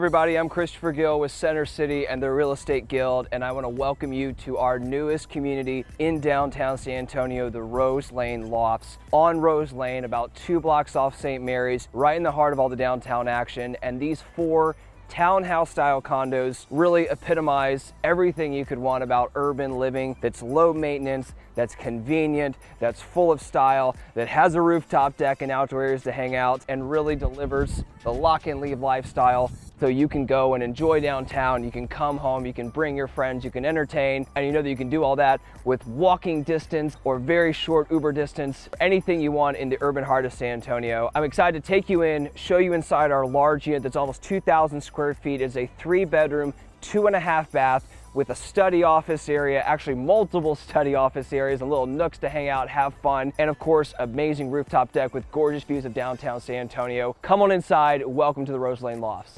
everybody, I'm Christopher Gill with Center City and the Real Estate Guild, and I want to welcome you to our newest community in downtown San Antonio, the Rose Ln Lofts. On Rose Lane, about 2 blocks off St. Mary's, right in the heart of all the downtown action, and these 4 townhouse style condos really epitomize everything you could want about urban living that's low maintenance, that's convenient, that's full of style, that has a rooftop deck and outdoor areas to hang out, and really delivers the lock and leave lifestyle. So you can go and enjoy downtown, you can come home, you can bring your friends, you can entertain, and you know that you can do all that with walking distance or very short Uber distance, anything you want in the urban heart of San Antonio. I'm excited to take you in, show you inside our large unit that's almost 2,000 square feet. It's a 3-bedroom, 2.5 bath with a study office area, actually multiple study office areas and little nooks to hang out, have fun, and of course, amazing rooftop deck with gorgeous views of downtown San Antonio. Come on inside. Welcome to the Rose Ln Lofts.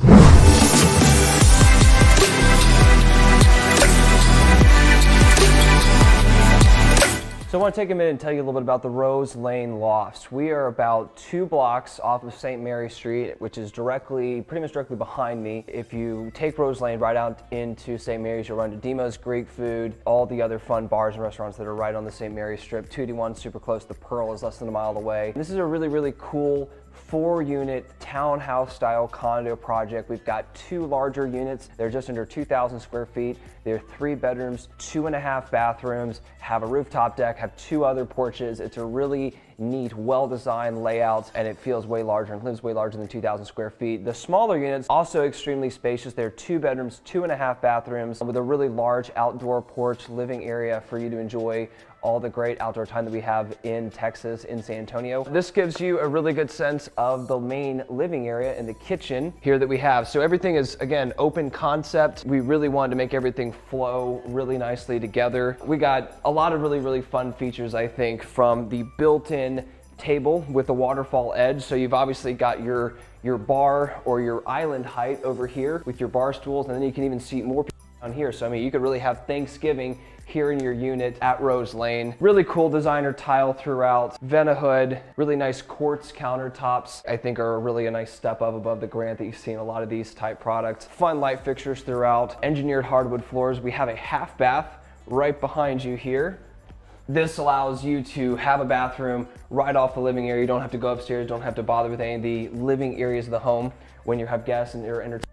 So I want to take a minute and tell you a little bit about the Rose Ln Lofts. We are about 2 blocks off of St. Mary Street, which is pretty much directly behind me. If you take Rose Lane right out into St. Mary's, you'll run to Demo's Greek Food, all the other fun bars and restaurants that are right on the St. Mary's Strip. 2D1 super close. The Pearl is less than a mile away. This is a really, really cool 4-unit townhouse style condo project. We've got 2 larger units. They're just under 2,000 square feet. They're 3 bedrooms, 2.5 bathrooms, have a rooftop deck, have 2 other porches. It's a really neat, well-designed layout, and it feels way larger and lives way larger than 2,000 square feet. The smaller units, also extremely spacious. They're 2 bedrooms, 2.5 bathrooms with a really large outdoor porch living area for you to enjoy all the great outdoor time that we have in Texas, in San Antonio. This gives you a really good sense of the main living area and the kitchen here that we have. So everything is, again, open concept. We really wanted to make everything flow really nicely together. We got a lot of really, really fun features, I think, from the built-in table with the waterfall edge. So you've obviously got your bar or your island height over here with your bar stools, and then you can even seat more people down here. So I mean, you could really have Thanksgiving here in your unit at Rose Lane. Really cool designer tile throughout, Vent-A-Hood, really nice quartz countertops. I think are really a nice step up above the granite that you see in a lot of these type products. Fun light fixtures throughout, engineered hardwood floors. We have a half bath right behind you here. This allows you to have a bathroom right off the living area. You don't have to go upstairs, don't have to bother with any of the living areas of the home when you have guests and you're entertaining.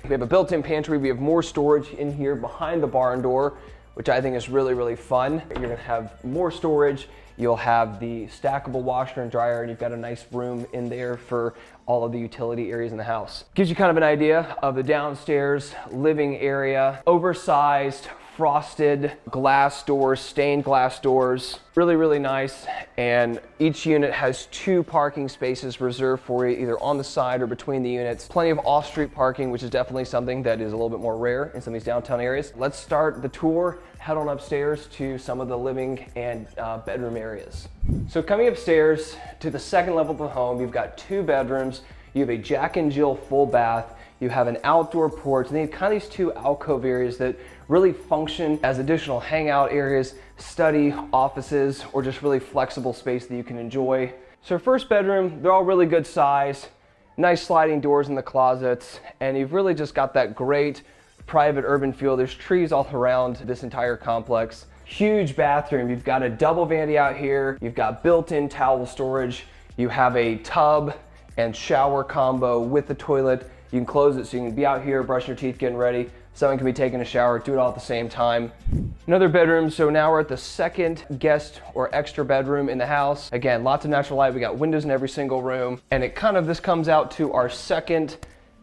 We have a built-in pantry. We have more storage in here behind the barn door, which I think is really, really fun. You're gonna have more storage. You'll have the stackable washer and dryer, and you've got a nice room in there for all of the utility areas in the house. Gives you kind of an idea of the downstairs living area. Oversized, frosted glass doors, stained glass doors. Really, really nice. And each unit has 2 parking spaces reserved for you, either on the side or between the units. Plenty of off-street parking, which is definitely something that is a little bit more rare in some of these downtown areas. Let's start the tour, head on upstairs to some of the living and bedroom areas. So coming upstairs to the 2nd level of the home, you've got 2 bedrooms. You have a Jack and Jill full bath. You have an outdoor porch, and then you have kind of these 2 alcove areas that really function as additional hangout areas, study, offices, or just really flexible space that you can enjoy. So 1st bedroom, they're all really good size, nice sliding doors in the closets, and you've really just got that great private urban feel. There's trees all around this entire complex. Huge bathroom. You've got a double vanity out here. You've got built-in towel storage. You have a tub and shower combo with the toilet. You can close it so you can be out here, brushing your teeth, getting ready. Someone can be taking a shower, do it all at the same time. Another bedroom, so now we're at the 2nd guest or extra bedroom in the house. Again, lots of natural light. We got windows in every single room. And this comes out to our 2nd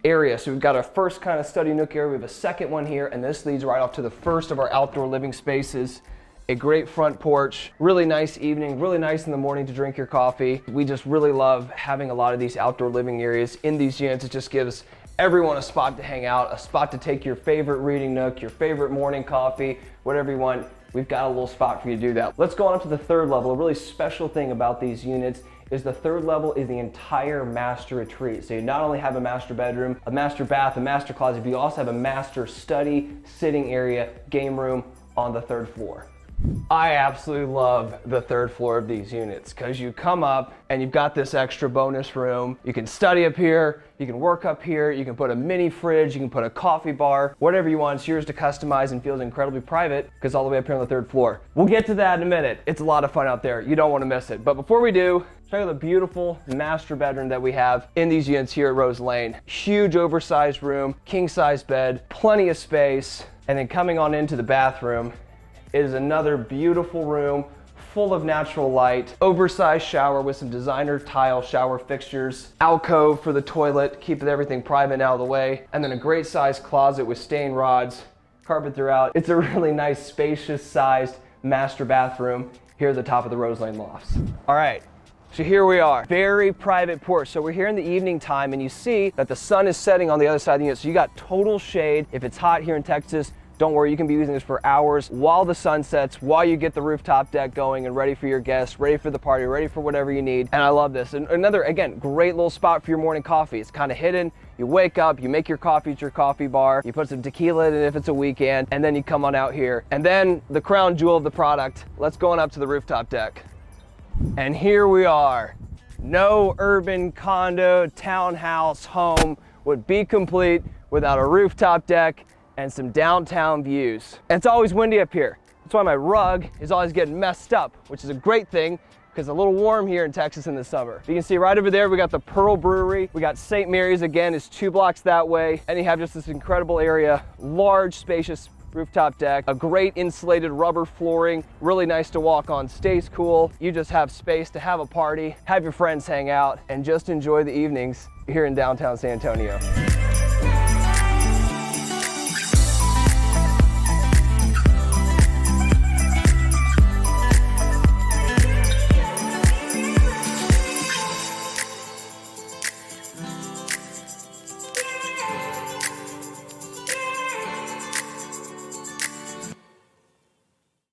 area. So we've got our 1st kind of study nook area. We have a 2nd one here, and this leads right off to the 1st of our outdoor living spaces. A great front porch, really nice evening, really nice in the morning to drink your coffee. We just really love having a lot of these outdoor living areas in these units. It just gives everyone a spot to hang out, a spot to take your favorite reading nook, your favorite morning coffee, whatever you want. We've got a little spot for you to do that. Let's go on up to the 3rd level. A really special thing about these units is the 3rd level is the entire master retreat. So you not only have a master bedroom, a master bath, a master closet, but you also have a master study, sitting area, game room on the 3rd floor. I absolutely love the third floor of these units because you come up and you've got this extra bonus room. You can study up here, you can work up here, you can put a mini fridge, you can put a coffee bar, whatever you want. It's yours to customize and feels incredibly private because all the way up here on the third floor. We'll get to that in a minute. It's a lot of fun out there. You don't want to miss it. But before we do, check out the beautiful master bedroom that we have in these units here at Rose Lane. Huge oversized room, king size bed, plenty of space. And then coming on into the bathroom, it is another beautiful room full of natural light, oversized shower with some designer tile shower fixtures, alcove for the toilet, keeping everything private and out of the way, and then a great sized closet with stain rods, carpet throughout. It's a really nice, spacious sized master bathroom here at the top of the Rose Ln Lofts. All right. So here we are, very private porch. So we're here in the evening time and you see that the sun is setting on the other side of the unit. So you got total shade. If it's hot here in Texas, don't worry, you can be using this for hours while the sun sets, while you get the rooftop deck going and ready for your guests, ready for the party, ready for whatever you need. And I love this. And another, again, great little spot for your morning coffee. It's kind of hidden. You wake up, you make your coffee at your coffee bar, you put some tequila in it if it's a weekend, and then you come on out here. And then the crown jewel of the product, let's go on up to the rooftop deck. And here we are. No urban condo, townhouse, home would be complete without a rooftop deck and some downtown views. And it's always windy up here. That's why my rug is always getting messed up, which is a great thing because it's a little warm here in Texas in the summer. You can see right over there, we got the Pearl Brewery. We got St. Mary's, again, is 2 blocks that way. And you have just this incredible area, large, spacious rooftop deck, a great insulated rubber flooring, really nice to walk on, stays cool. You just have space to have a party, have your friends hang out, and just enjoy the evenings here in downtown San Antonio.